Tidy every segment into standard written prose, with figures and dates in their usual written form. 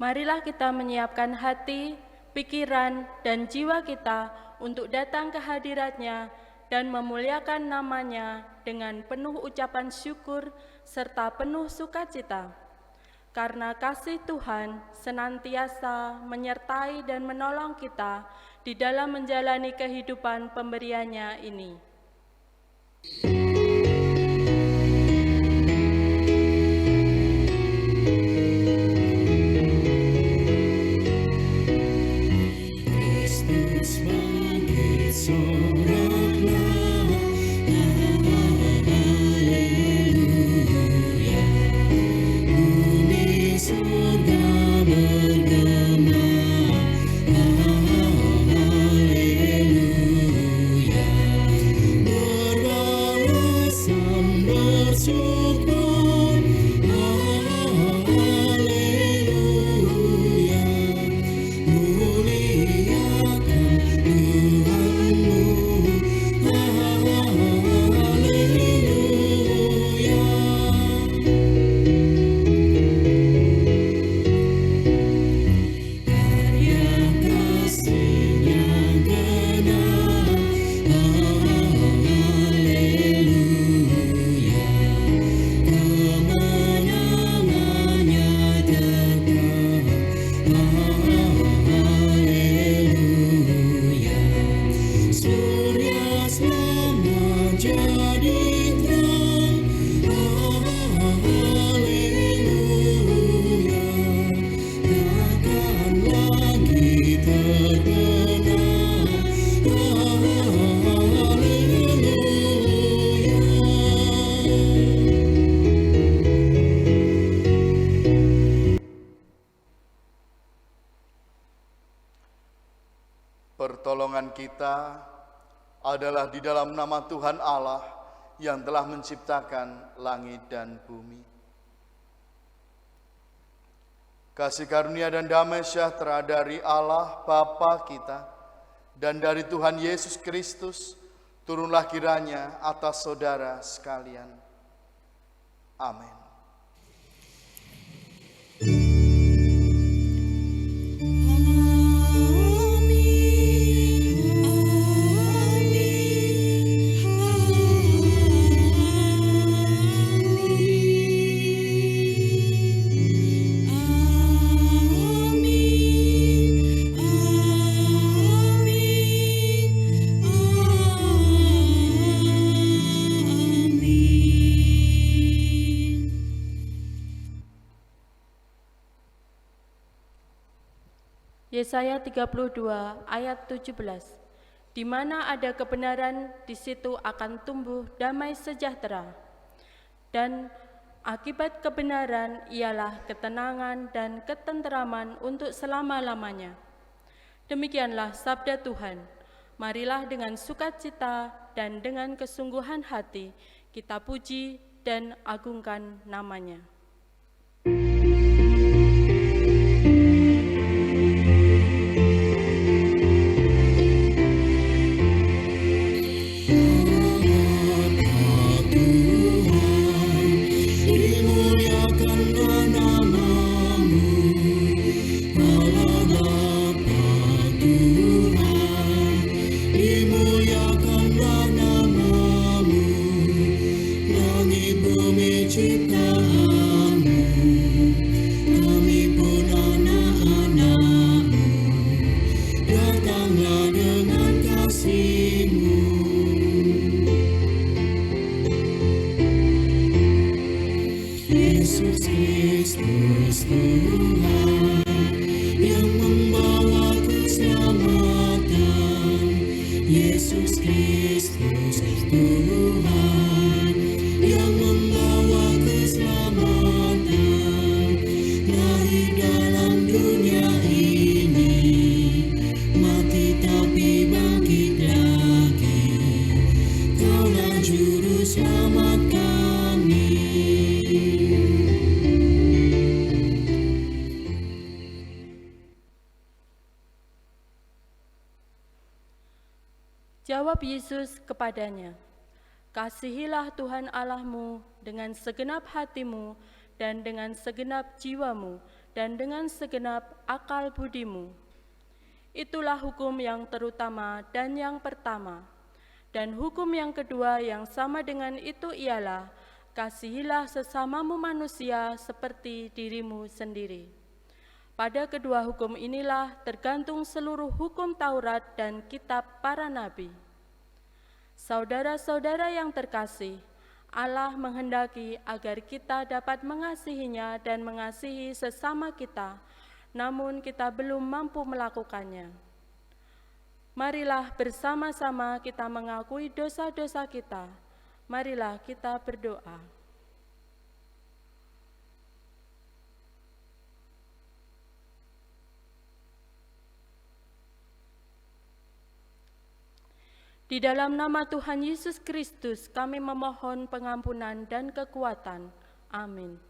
Marilah kita menyiapkan hati, pikiran, dan jiwa kita untuk datang ke hadirat-Nya dan memuliakan nama-Nya dengan penuh ucapan syukur serta penuh sukacita. Karena kasih Tuhan senantiasa menyertai dan menolong kita di dalam menjalani kehidupan pemberiannya ini. Pertolongan kita adalah di dalam nama Tuhan Allah yang telah menciptakan langit dan bumi. Kasih karunia dan damai sejahtera dari Allah Bapa kita dan dari Tuhan Yesus Kristus turunlah kiranya atas saudara sekalian. Amin. Yesaya 32 ayat 17. Di mana ada kebenaran, di situ akan tumbuh damai sejahtera. Dan akibat kebenaran ialah ketenangan dan ketenteraman untuk selama-lamanya. Demikianlah sabda Tuhan. Marilah dengan sukacita dan dengan kesungguhan hati kita puji dan agungkan nama-Nya. Jawab Yesus kepadanya, "Kasihilah Tuhan Allahmu dengan segenap hatimu dan dengan segenap jiwamu dan dengan segenap akal budimu. Itulah hukum yang terutama dan yang pertama. Dan hukum yang kedua yang sama dengan itu ialah, kasihilah sesamamu manusia seperti dirimu sendiri. Pada kedua hukum inilah tergantung seluruh hukum Taurat dan kitab para nabi. Saudara-saudara yang terkasih, Allah menghendaki agar kita dapat mengasihinya dan mengasihi sesama kita, namun kita belum mampu melakukannya. Marilah bersama-sama kita mengakui dosa-dosa kita. Marilah kita berdoa. Di dalam nama Tuhan Yesus Kristus, kami memohon pengampunan dan kekuatan. Amin.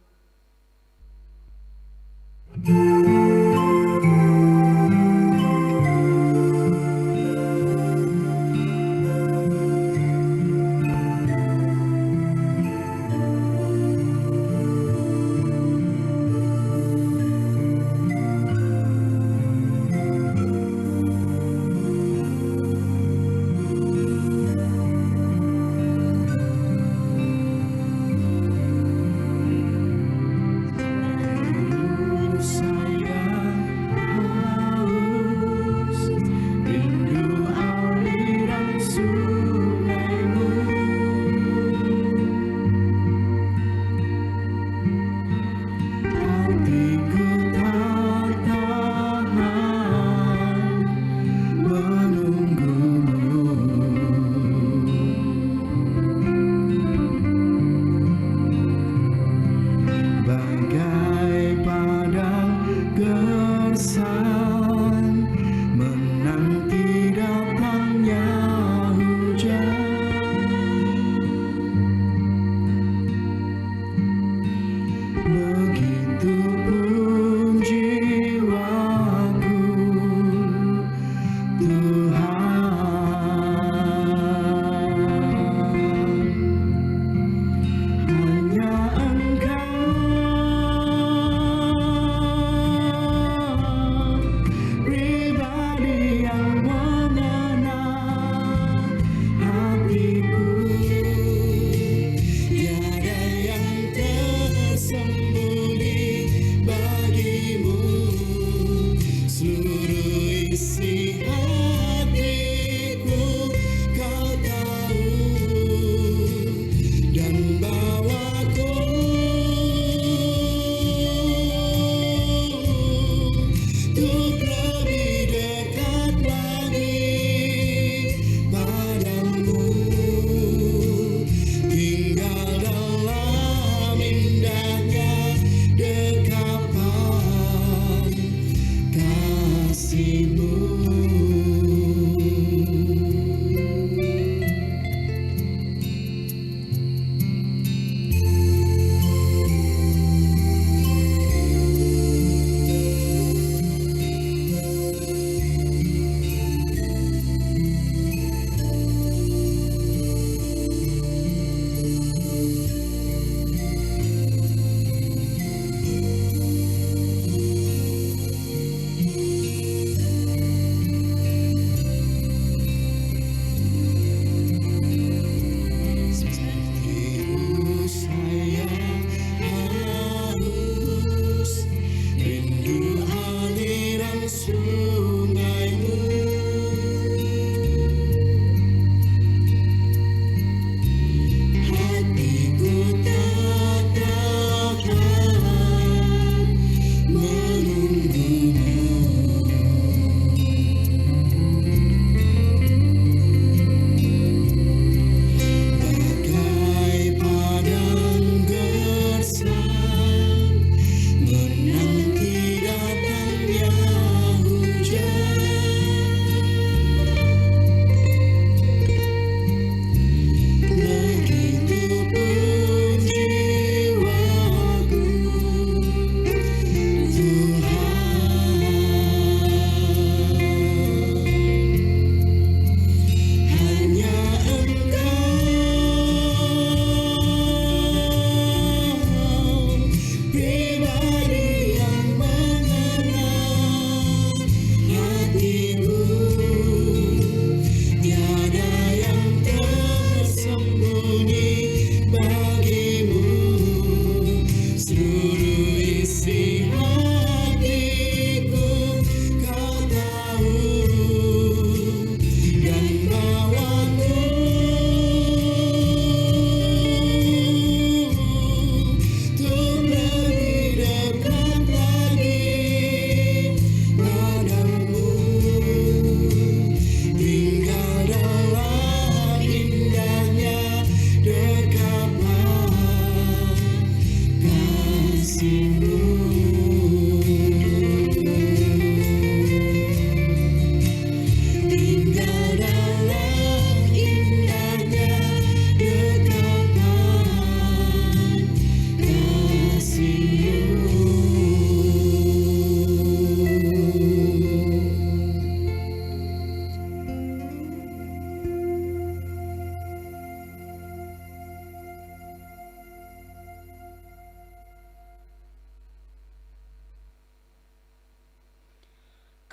Saya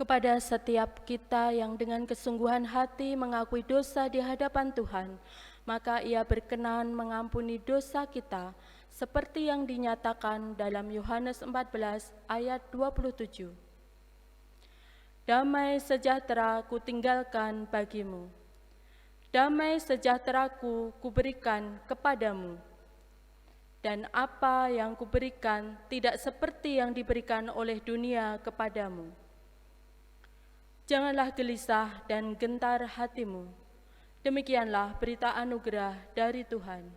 Kepada setiap kita yang dengan kesungguhan hati mengakui dosa di hadapan Tuhan, maka Ia berkenan mengampuni dosa kita, seperti yang dinyatakan dalam Yohanes 14 ayat 27. Damai sejahtera kutinggalkan bagimu, damai sejahteraku kuberikan kepadamu. Dan apa yang kuberikan tidak seperti yang diberikan oleh dunia kepadamu. Janganlah gelisah dan gentar hatimu. Demikianlah berita anugerah dari Tuhan.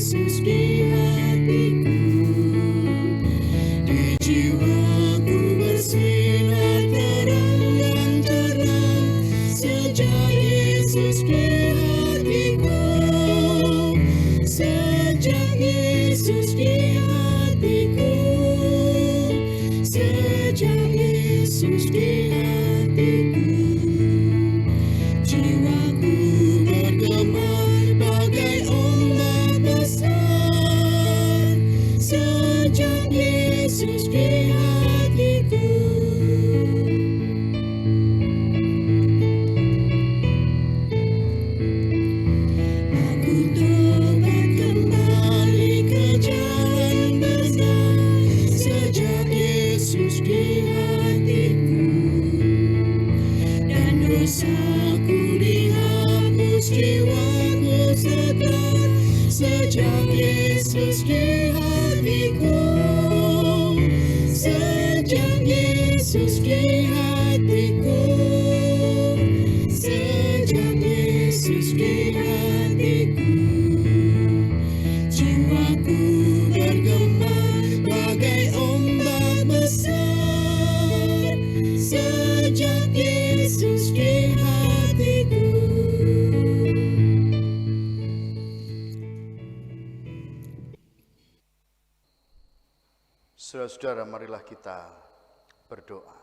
Yesus di hatiku, di jiwaku bersinar terang yang cerah. Sejak Yesus di hatiku, sejak Yesus di hatiku, sejak Yesus di hatiku, jiwaku bergema bagai ombak besar. Sejak Yesus di hatiku. Aku tobat kembali ke jalan benar. Sejak Yesus di hatiku, dan dosaku dihapus, jiwaku segar. Sejak Yesus di hatiku, sejak Yesus di hatiku, sejak Yesus di hatiku, jiwaku bergema bagai ombak besar. Sejak Yesus di hatiku. Saudara-saudara, marilah kita berdoa.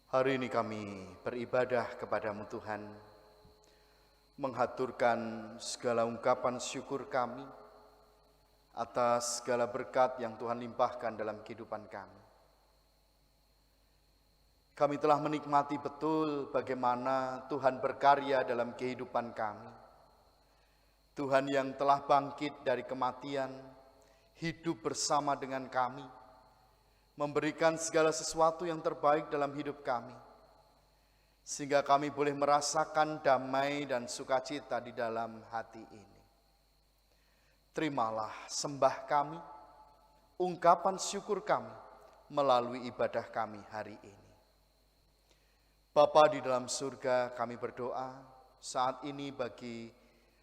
Hari ini kami beribadah kepadamu Tuhan, menghaturkan segala ungkapan syukur kami atas segala berkat yang Tuhan limpahkan dalam kehidupan kami. Kami telah menikmati betul bagaimana Tuhan berkarya dalam kehidupan kami. Tuhan yang telah bangkit dari kematian, hidup bersama dengan kami, memberikan segala sesuatu yang terbaik dalam hidup kami, sehingga kami boleh merasakan damai dan sukacita di dalam hati ini. Terimalah sembah kami, ungkapan syukur kami melalui ibadah kami hari ini. Bapa di dalam surga, kami berdoa saat ini bagi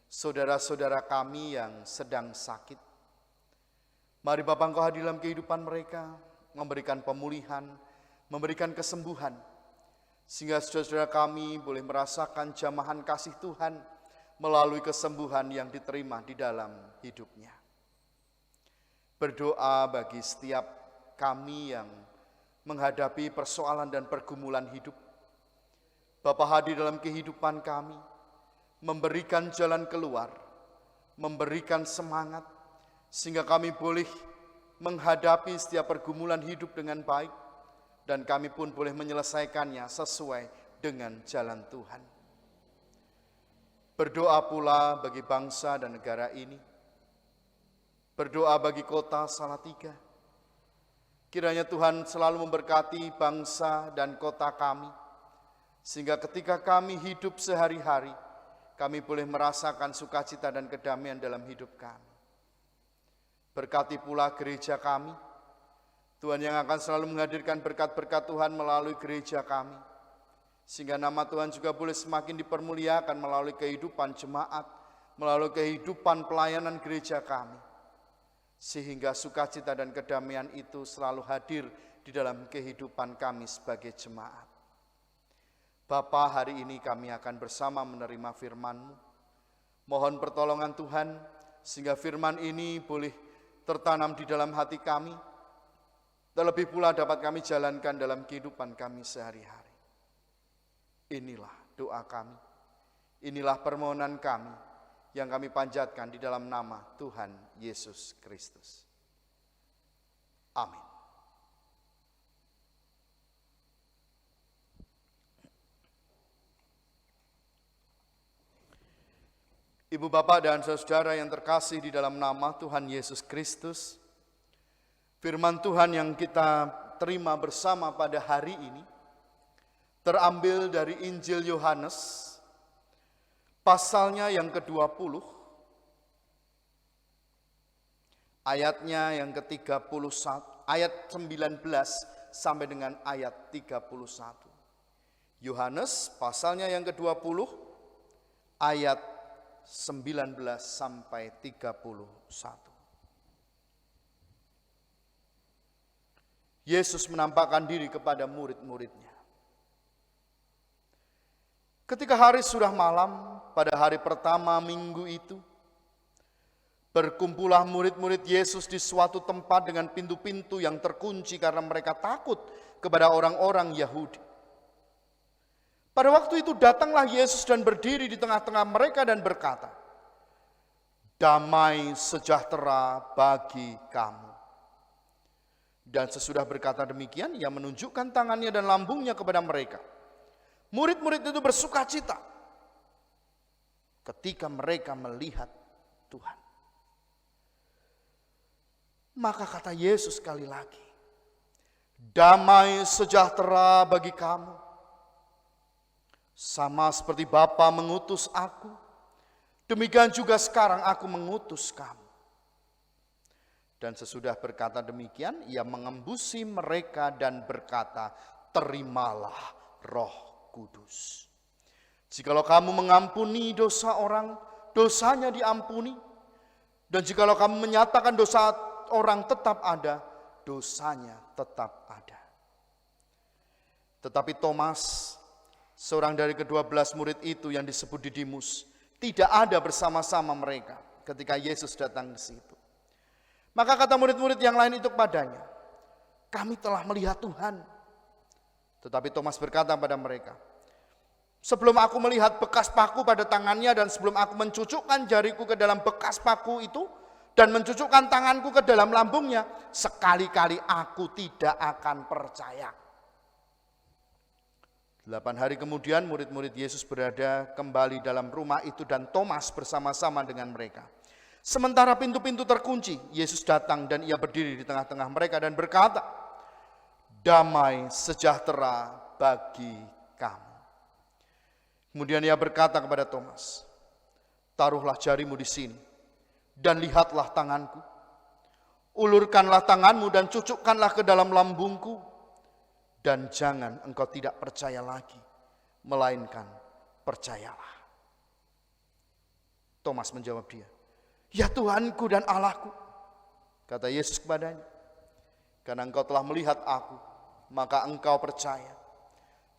saudara-saudara kami yang sedang sakit. Mari Bapa, Engkau hadir dalam kehidupan mereka, memberikan pemulihan, memberikan kesembuhan, sehingga saudara-saudara kami boleh merasakan jamahan kasih Tuhan melalui kesembuhan yang diterima di dalam hidupnya. Berdoa bagi setiap kami yang menghadapi persoalan dan pergumulan hidup. Bapa hadir dalam kehidupan kami, memberikan jalan keluar, memberikan semangat, sehingga kami boleh menghadapi setiap pergumulan hidup dengan baik, dan kami pun boleh menyelesaikannya sesuai dengan jalan Tuhan. Berdoa pula bagi bangsa dan negara ini, berdoa bagi kota Salatiga. Kiranya Tuhan selalu memberkati bangsa dan kota kami, sehingga ketika kami hidup sehari-hari, kami boleh merasakan sukacita dan kedamaian dalam hidup kami. Berkati pula gereja kami, Tuhan yang akan selalu menghadirkan berkat-berkat Tuhan melalui gereja kami, sehingga nama Tuhan juga boleh semakin dipermuliakan melalui kehidupan jemaat, melalui kehidupan pelayanan gereja kami, sehingga sukacita dan kedamaian itu selalu hadir di dalam kehidupan kami sebagai jemaat. Bapa, hari ini kami akan bersama menerima firman-Mu. Mohon pertolongan Tuhan, sehingga firman ini boleh tertanam di dalam hati kami, terlebih pula dapat kami jalankan dalam kehidupan kami sehari-hari. Inilah doa kami, inilah permohonan kami yang kami panjatkan di dalam nama Tuhan Yesus Kristus. Amin. Ibu bapak dan saudara yang terkasih di dalam nama Tuhan Yesus Kristus, firman Tuhan yang kita terima bersama pada hari ini terambil dari Injil Yohanes, pasalnya yang ke-20, ayatnya yang ke-31, ayat 19 sampai dengan ayat 31. Yohanes pasalnya yang ke-20, ayat 19 sampai 31. Yesus menampakkan diri kepada murid-muridnya. Ketika hari sudah malam, pada hari pertama minggu itu, berkumpullah murid-murid Yesus di suatu tempat dengan pintu-pintu yang terkunci karena mereka takut kepada orang-orang Yahudi. Pada waktu itu datanglah Yesus dan berdiri di tengah-tengah mereka dan berkata, "Damai sejahtera bagi kamu." Dan sesudah berkata demikian, ia menunjukkan tangannya dan lambungnya kepada mereka. Murid-murid itu bersukacita ketika mereka melihat Tuhan. Maka kata Yesus sekali lagi, "Damai sejahtera bagi kamu. Sama seperti Bapa mengutus aku, demikian juga sekarang aku mengutus kamu." Dan sesudah berkata demikian, ia mengembusi mereka dan berkata, "Terimalah Roh Kudus. Jikalau kamu mengampuni dosa orang, dosanya diampuni. Dan jikalau kamu menyatakan dosa orang tetap ada, dosanya tetap ada." Tetapi Thomas, seorang dari ke-12 murid itu yang disebut Didimus, tidak ada bersama-sama mereka ketika Yesus datang ke situ. Maka kata murid-murid yang lain itu kepadanya, "Kami telah melihat Tuhan." Tetapi Thomas berkata pada mereka, "Sebelum aku melihat bekas paku pada tangannya dan sebelum aku mencucukkan jariku ke dalam bekas paku itu dan mencucukkan tanganku ke dalam lambungnya, sekali-kali aku tidak akan percaya." 8 hari kemudian murid-murid Yesus berada kembali dalam rumah itu dan Thomas bersama-sama dengan mereka. Sementara pintu-pintu terkunci, Yesus datang dan ia berdiri di tengah-tengah mereka dan berkata, "Damai sejahtera bagi kamu." Kemudian ia berkata kepada Thomas, "Taruhlah jarimu di sini dan lihatlah tanganku. Ulurkanlah tanganmu dan cucukkanlah ke dalam lambungku. Dan jangan engkau tidak percaya lagi, melainkan percayalah." Thomas menjawab dia, "Ya Tuhanku dan Allahku." Kata Yesus kepadanya, "Karena engkau telah melihat aku, maka engkau percaya.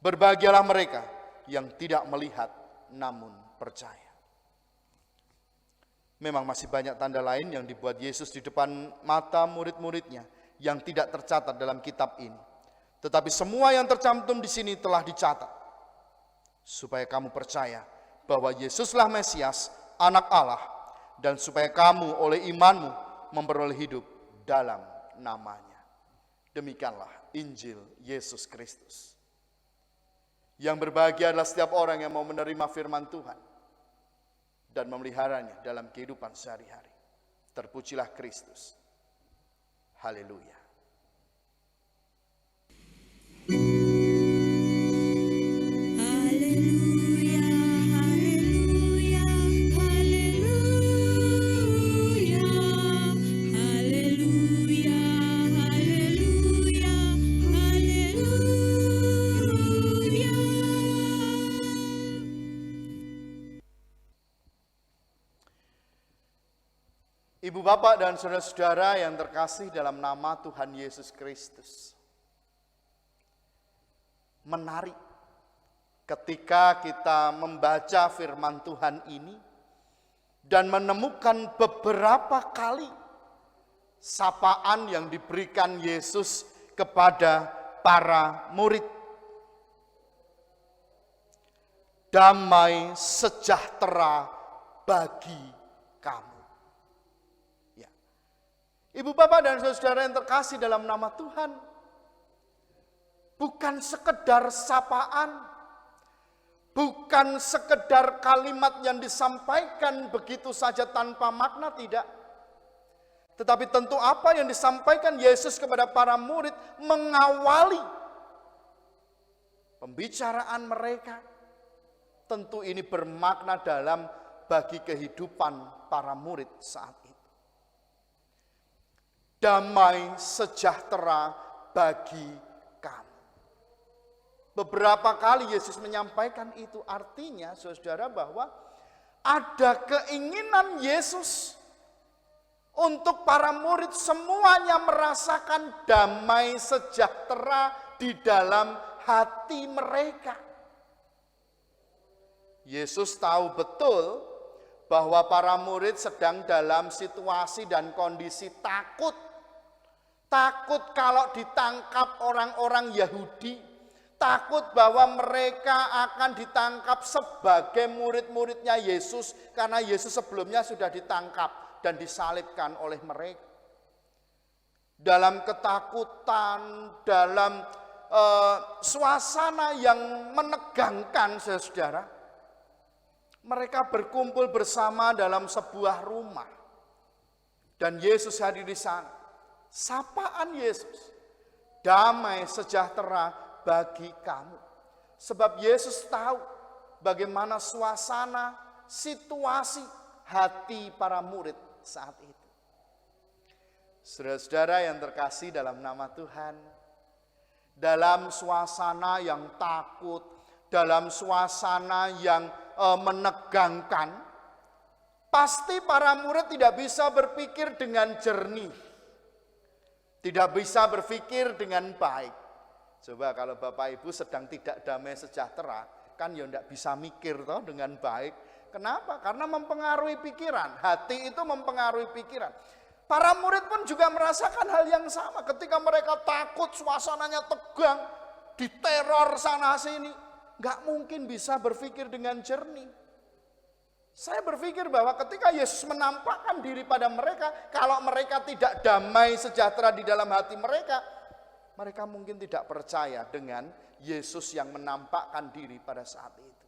Berbahagialah mereka yang tidak melihat namun percaya." Memang masih banyak tanda lain yang dibuat Yesus di depan mata murid-muridnya yang tidak tercatat dalam kitab ini. Tetapi semua yang tercantum di sini telah dicatat, supaya kamu percaya bahwa Yesuslah Mesias, Anak Allah, dan supaya kamu oleh imanmu memperoleh hidup dalam namanya. Demikianlah Injil Yesus Kristus. Yang berbahagia adalah setiap orang yang mau menerima firman Tuhan dan memeliharanya dalam kehidupan sehari-hari. Terpujilah Kristus. Haleluya. Haleluya, haleluya, haleluya, haleluya, haleluya, haleluya. Ibu bapak dan saudara-saudara yang terkasih dalam nama Tuhan Yesus Kristus. Menarik ketika kita membaca firman Tuhan ini dan menemukan beberapa kali sapaan yang diberikan Yesus kepada para murid. Damai sejahtera bagi kamu. Ya. Ibu, bapak, dan saudara yang terkasih dalam nama Tuhan, bukan sekedar sapaan, bukan sekedar kalimat yang disampaikan begitu saja tanpa makna, tidak. Tetapi tentu apa yang disampaikan Yesus kepada para murid mengawali pembicaraan mereka. Tentu ini bermakna dalam bagi kehidupan para murid saat itu. Damai sejahtera bagi kamu. Beberapa kali Yesus menyampaikan itu, artinya saudara bahwa ada keinginan Yesus untuk para murid semuanya merasakan damai sejahtera di dalam hati mereka. Yesus tahu betul bahwa para murid sedang dalam situasi dan kondisi takut. Takut kalau ditangkap orang-orang Yahudi. Takut bahwa mereka akan ditangkap sebagai murid-muridnya Yesus. Karena Yesus sebelumnya sudah ditangkap dan disalibkan oleh mereka. Dalam ketakutan, dalam suasana yang menegangkan, saudara, mereka berkumpul bersama dalam sebuah rumah. Dan Yesus hadir di sana. Sapaan Yesus, damai sejahtera bagi kamu. Sebab Yesus tahu bagaimana suasana, situasi hati para murid saat itu. Saudara-saudara yang terkasih dalam nama Tuhan, dalam suasana yang takut, dalam suasana yang menegangkan, pasti para murid tidak bisa berpikir dengan jernih. Tidak bisa berpikir dengan baik. Coba kalau Bapak Ibu sedang tidak damai sejahtera, kan ya tidak bisa mikir toh dengan baik. Kenapa? Karena mempengaruhi pikiran. Hati itu mempengaruhi pikiran. Para murid pun juga merasakan hal yang sama. Ketika mereka takut, suasananya tegang, diteror sana sini, nggak mungkin bisa berpikir dengan jernih. Saya berpikir bahwa ketika Yesus menampakkan diri pada mereka, kalau mereka tidak damai sejahtera di dalam hati mereka, mereka mungkin tidak percaya dengan Yesus yang menampakkan diri pada saat itu.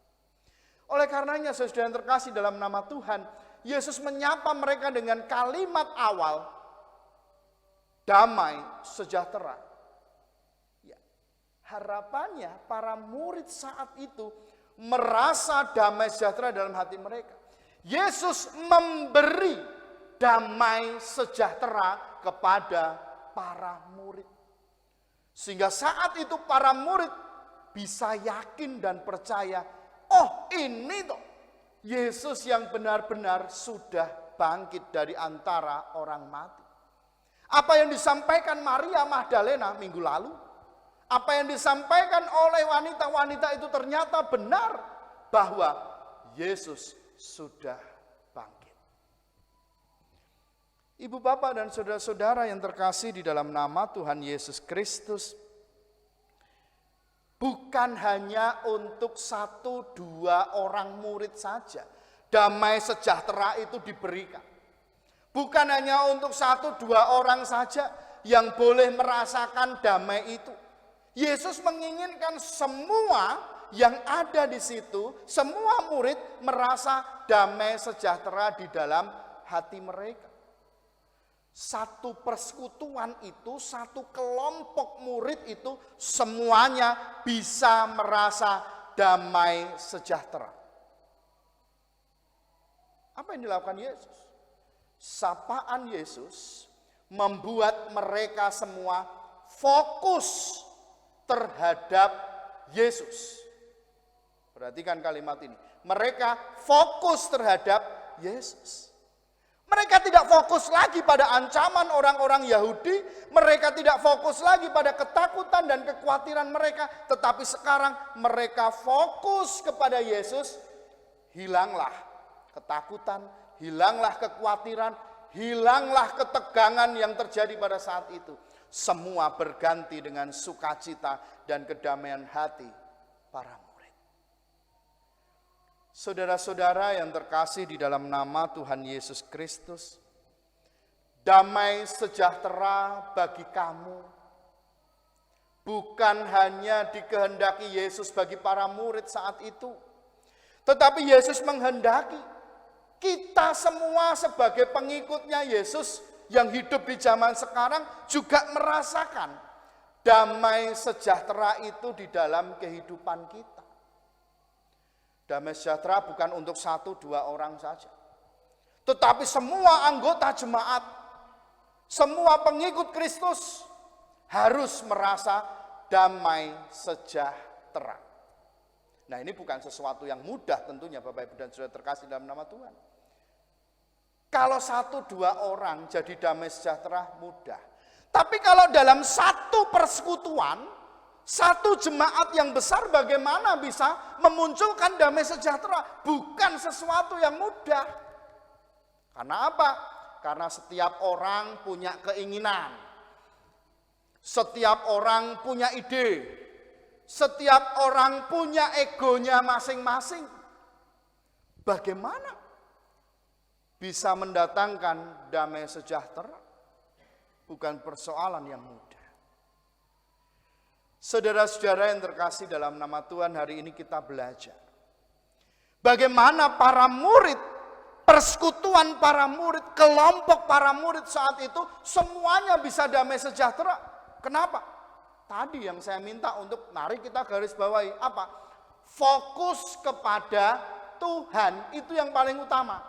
Oleh karenanya, saudara yang terkasih dalam nama Tuhan, Yesus menyapa mereka dengan kalimat awal, damai sejahtera. Ya, harapannya para murid saat itu merasa damai sejahtera dalam hati mereka. Yesus memberi damai sejahtera kepada para murid. Sehingga saat itu para murid bisa yakin dan percaya, oh ini toh Yesus yang benar-benar sudah bangkit dari antara orang mati. Apa yang disampaikan Maria Magdalena minggu lalu, apa yang disampaikan oleh wanita-wanita itu ternyata benar, bahwa Yesus sudah bangkit. Ibu, bapak, dan saudara-saudara yang terkasih di dalam nama Tuhan Yesus Kristus, bukan hanya untuk 1-2 orang murid saja damai sejahtera itu diberikan. Bukan hanya untuk 1-2 orang saja yang boleh merasakan damai itu. Yesus menginginkan semua yang ada di situ, semua murid merasa damai sejahtera di dalam hati mereka. Satu persekutuan itu, satu kelompok murid itu semuanya bisa merasa damai sejahtera. Apa yang dilakukan Yesus? Sapaan Yesus membuat mereka semua fokus terhadap Yesus. Perhatikan kalimat ini. Mereka fokus terhadap Yesus. Mereka tidak fokus lagi pada ancaman orang-orang Yahudi. Mereka tidak fokus lagi pada ketakutan dan kekhawatiran mereka. Tetapi sekarang mereka fokus kepada Yesus. Hilanglah ketakutan, hilanglah kekhawatiran, hilanglah ketegangan yang terjadi pada saat itu. semua berganti dengan sukacita dan kedamaian hati para murid. Saudara-saudara yang terkasih di dalam nama Tuhan Yesus Kristus, damai sejahtera bagi kamu bukan hanya dikehendaki Yesus bagi para murid saat itu, tetapi Yesus menghendaki kita semua sebagai pengikutnya Yesus yang hidup di zaman sekarang juga merasakan damai sejahtera itu di dalam kehidupan kita. Damai sejahtera bukan untuk 1-2 orang saja, tetapi semua anggota jemaat, semua pengikut Kristus harus merasa damai sejahtera. Nah, ini bukan sesuatu yang mudah tentunya Bapak Ibu dan Saudara terkasih dalam nama Tuhan. Kalau 1-2 orang jadi damai sejahtera mudah. Tapi kalau dalam satu persekutuan, satu jemaat yang besar bagaimana bisa memunculkan damai sejahtera? Bukan sesuatu yang mudah. Karena apa? Karena setiap orang punya keinginan. Setiap orang punya ide. Setiap orang punya egonya masing-masing. Bagaimana bisa mendatangkan damai sejahtera? Bukan persoalan yang mudah. Saudara-saudara yang terkasih dalam nama Tuhan, hari ini kita belajar bagaimana para murid, persekutuan para murid, kelompok para murid saat itu semuanya bisa damai sejahtera. Kenapa? Tadi yang saya minta untuk mari kita garis bawahi apa? Fokus kepada Tuhan, itu yang paling utama.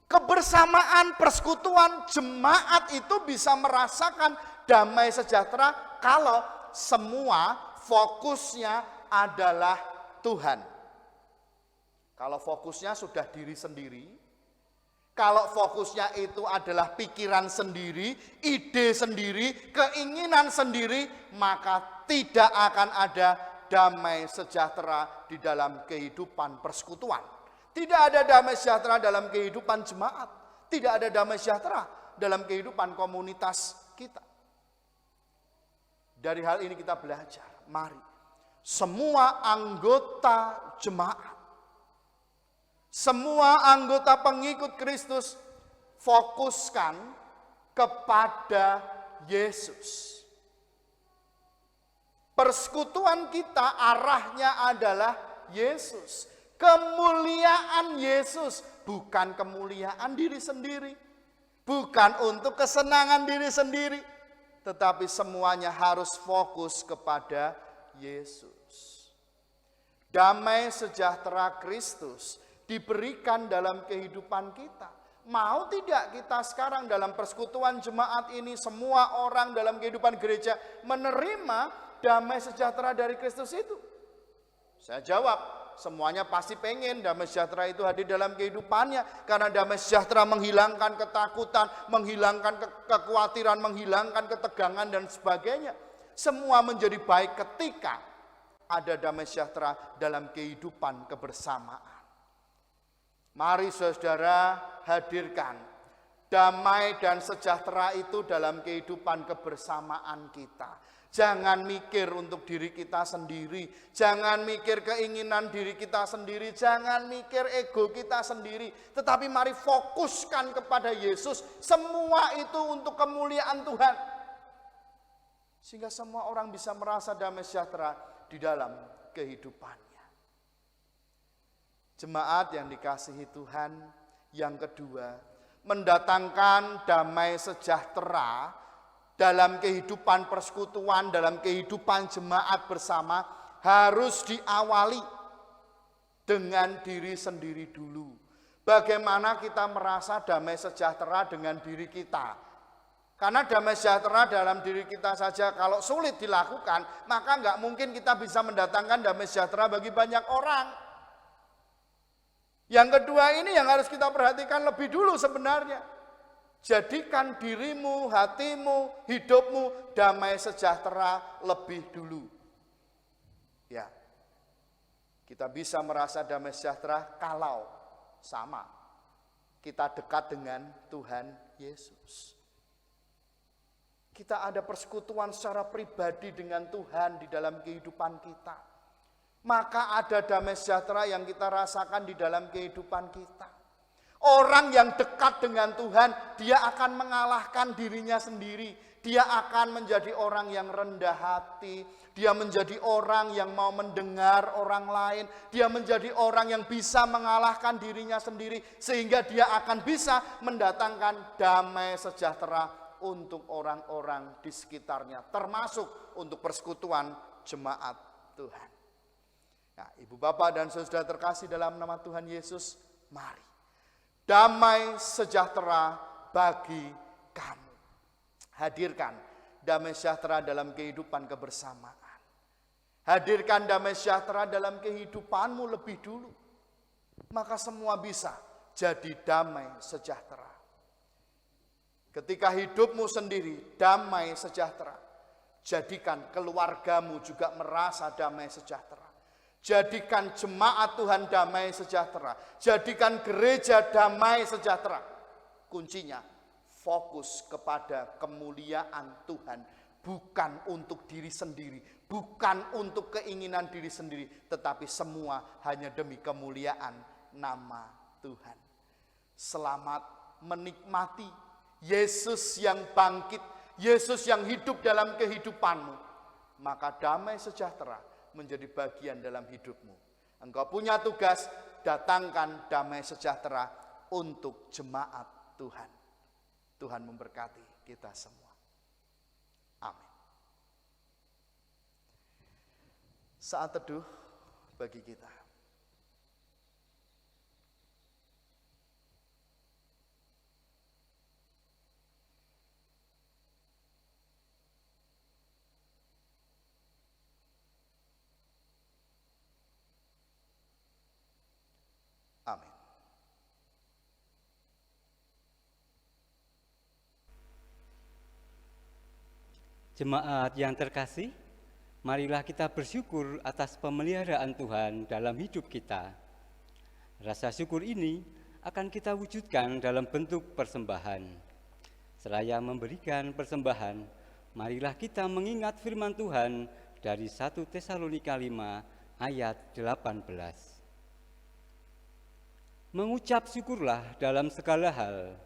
Kebersamaan, persekutuan, jemaat itu bisa merasakan damai sejahtera kalau semua fokusnya adalah Tuhan. Kalau fokusnya sudah diri sendiri, kalau fokusnya itu adalah pikiran sendiri, ide sendiri, keinginan sendiri, maka tidak akan ada damai sejahtera di dalam kehidupan persekutuan. Tidak ada damai sejahtera dalam kehidupan jemaat. Tidak ada damai sejahtera dalam kehidupan komunitas kita. Dari hal ini kita belajar. Mari, semua anggota jemaat, semua anggota pengikut Kristus, fokuskan kepada Yesus. Persekutuan kita arahnya adalah Yesus. Kemuliaan Yesus, bukan kemuliaan diri sendiri, bukan untuk kesenangan diri sendiri, tetapi semuanya harus fokus kepada Yesus. Damai sejahtera Kristus diberikan dalam kehidupan kita. Mau tidak kita sekarang dalam persekutuan jemaat ini, semua orang dalam kehidupan gereja menerima damai sejahtera dari Kristus itu? Saya jawab, semuanya pasti pengen damai sejahtera itu hadir dalam kehidupannya. Karena damai sejahtera menghilangkan ketakutan, menghilangkan kekhawatiran, menghilangkan ketegangan dan sebagainya. Semua menjadi baik ketika ada damai sejahtera dalam kehidupan kebersamaan. Mari saudara hadirkan damai dan sejahtera itu dalam kehidupan kebersamaan kita. Jangan mikir untuk diri kita sendiri, jangan mikir keinginan diri kita sendiri, jangan mikir ego kita sendiri, tetapi mari fokuskan kepada Yesus. Semua itu untuk kemuliaan Tuhan, sehingga semua orang bisa merasa damai sejahtera di dalam kehidupannya. Jemaat yang dikasihi Tuhan, yang kedua, mendatangkan damai sejahtera dalam kehidupan persekutuan, dalam kehidupan jemaat bersama harus diawali dengan diri sendiri dulu. Bagaimana kita merasa damai sejahtera dengan diri kita? Karena damai sejahtera dalam diri kita saja kalau sulit dilakukan, maka nggak mungkin kita bisa mendatangkan damai sejahtera bagi banyak orang. Yang kedua ini yang harus kita perhatikan lebih dulu sebenarnya. Jadikan dirimu, hatimu, hidupmu damai sejahtera lebih dulu. Ya, kita bisa merasa damai sejahtera kalau sama kita dekat dengan Tuhan Yesus. Kita ada persekutuan secara pribadi dengan Tuhan di dalam kehidupan kita. Maka ada damai sejahtera yang kita rasakan di dalam kehidupan kita. Orang yang dekat dengan Tuhan, dia akan mengalahkan dirinya sendiri. Dia akan menjadi orang yang rendah hati. Dia menjadi orang yang mau mendengar orang lain. Dia menjadi orang yang bisa mengalahkan dirinya sendiri. Sehingga dia akan bisa mendatangkan damai sejahtera untuk orang-orang di sekitarnya. Termasuk untuk persekutuan jemaat Tuhan. Nah, Ibu Bapak dan Saudara terkasih dalam nama Tuhan Yesus, mari. Damai sejahtera bagi kamu. Hadirkan damai sejahtera dalam kehidupan kebersamaan. Hadirkan damai sejahtera dalam kehidupanmu lebih dulu. Maka semua bisa jadi damai sejahtera. Ketika hidupmu sendiri damai sejahtera, jadikan keluargamu juga merasa damai sejahtera. Jadikan jemaat Tuhan damai sejahtera. Jadikan gereja damai sejahtera. Kuncinya fokus kepada kemuliaan Tuhan. Bukan untuk diri sendiri. Bukan untuk keinginan diri sendiri. Tetapi semua hanya demi kemuliaan nama Tuhan. Selamat menikmati Yesus yang bangkit. Yesus yang hidup dalam kehidupanmu. Maka damai sejahtera menjadi bagian dalam hidupmu. Engkau punya tugas, datangkan damai sejahtera untuk jemaat Tuhan. Tuhan memberkati kita semua. Amin. Saat teduh bagi kita. Amin. Jemaat yang terkasih, marilah kita bersyukur atas pemeliharaan Tuhan dalam hidup kita. Rasa syukur ini akan kita wujudkan dalam bentuk persembahan. Seraya memberikan persembahan, marilah kita mengingat firman Tuhan dari 1 Tesalonika 5 ayat 18. Mengucap syukurlah dalam segala hal,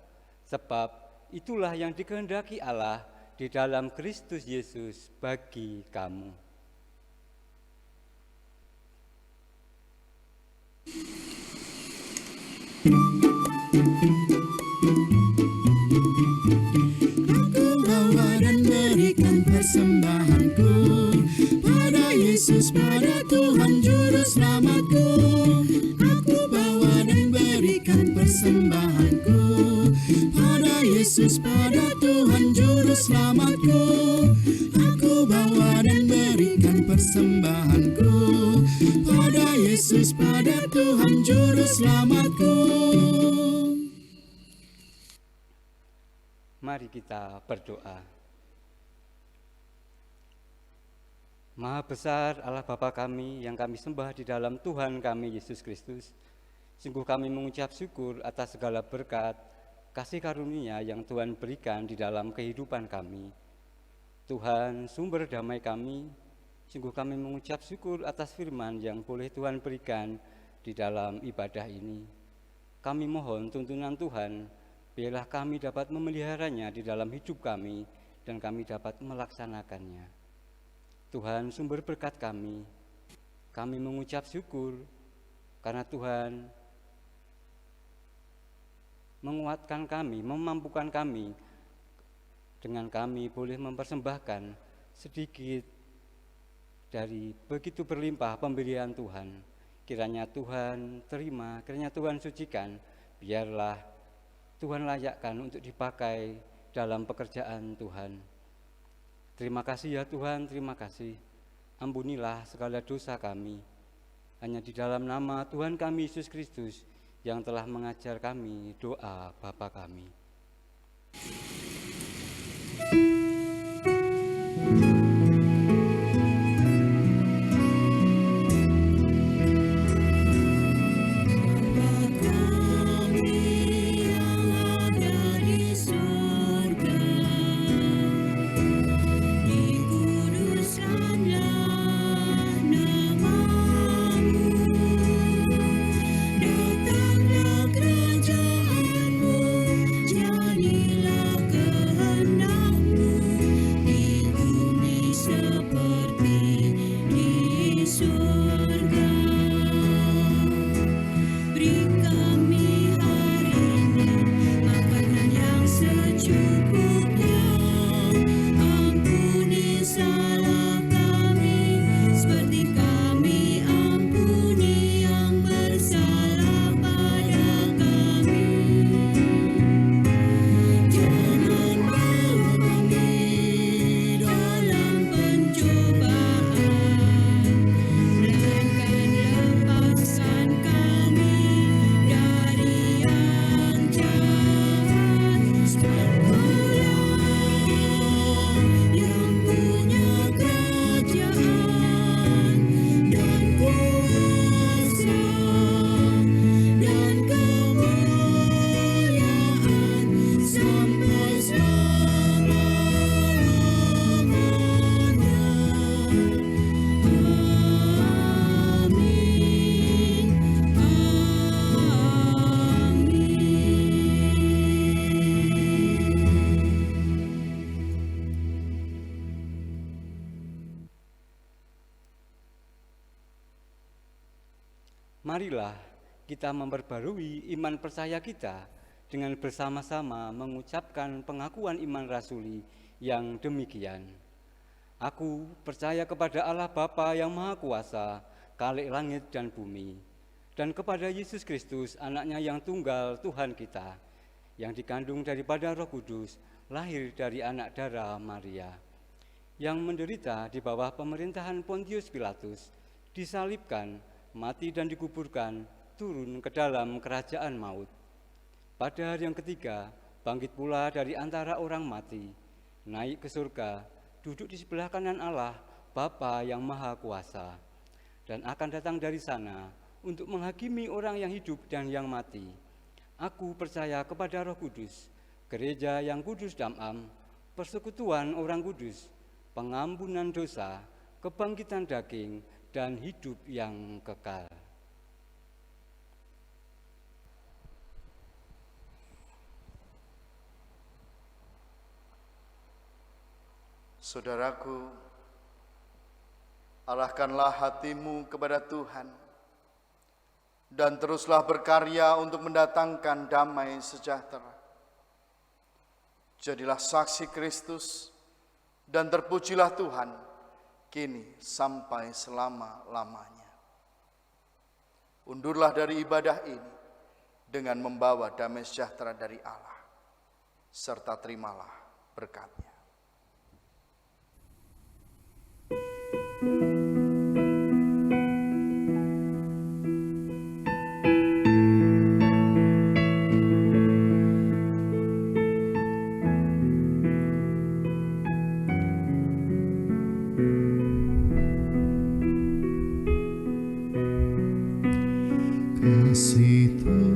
sebab itulah yang dikehendaki Allah di dalam Kristus Yesus bagi kamu. Aku bawa dan berikan persembahanku pada Yesus, pada Tuhan Juru Selamatku. Aku bawa dan berikan persembahanku pada Yesus, pada Tuhan Juru Selamatku. Aku bawa dan berikan persembahanku pada Yesus, pada Tuhan Juru Selamatku. Mari kita berdoa. Maha besar Allah Bapa kami yang kami sembah di dalam Tuhan kami Yesus Kristus. Sungguh kami mengucap syukur atas segala berkat, kasih karunia yang Tuhan berikan di dalam kehidupan kami. Tuhan, sumber damai kami, sungguh kami mengucap syukur atas firman yang boleh Tuhan berikan di dalam ibadah ini. Kami mohon tuntunan Tuhan, biarlah kami dapat memeliharanya di dalam hidup kami dan kami dapat melaksanakannya. Tuhan, sumber berkat kami mengucap syukur karena Tuhan menguatkan kami, memampukan kami dengan kami boleh mempersembahkan sedikit dari begitu berlimpah pemberian Tuhan. Kiranya Tuhan terima, kiranya Tuhan sucikan, biarlah Tuhan layakkan untuk dipakai dalam pekerjaan Tuhan. Terima kasih ya Tuhan, terima kasih. Ampunilah segala dosa kami. Hanya di dalam nama Tuhan kami Yesus Kristus yang telah mengajar kami doa Bapa kami. Marilah kita memperbarui iman percaya kita dengan bersama-sama mengucapkan pengakuan iman rasuli yang demikian. Aku percaya kepada Allah Bapa yang Maha Kuasa, Khalik langit dan bumi, dan kepada Yesus Kristus, anaknya yang tunggal Tuhan kita, yang dikandung daripada Roh Kudus, lahir dari anak darah Maria, yang menderita di bawah pemerintahan Pontius Pilatus, disalibkan, mati dan dikuburkan, turun ke dalam kerajaan maut. Pada hari yang ketiga, bangkit pula dari antara orang mati, naik ke surga, duduk di sebelah kanan Allah, Bapa yang Maha Kuasa, dan akan datang dari sana untuk menghakimi orang yang hidup dan yang mati. Aku percaya kepada Roh Kudus, gereja yang kudus damam, persekutuan orang kudus, pengampunan dosa, kebangkitan daging, dan hidup yang kekal. Saudaraku, arahkanlah hatimu kepada Tuhan dan teruslah berkarya untuk mendatangkan damai sejahtera. Jadilah saksi Kristus dan terpujilah Tuhan kini sampai selama-lamanya. Undurlah dari ibadah ini dengan membawa damai sejahtera dari Allah, serta terimalah berkat-Nya. Kasih Tuhan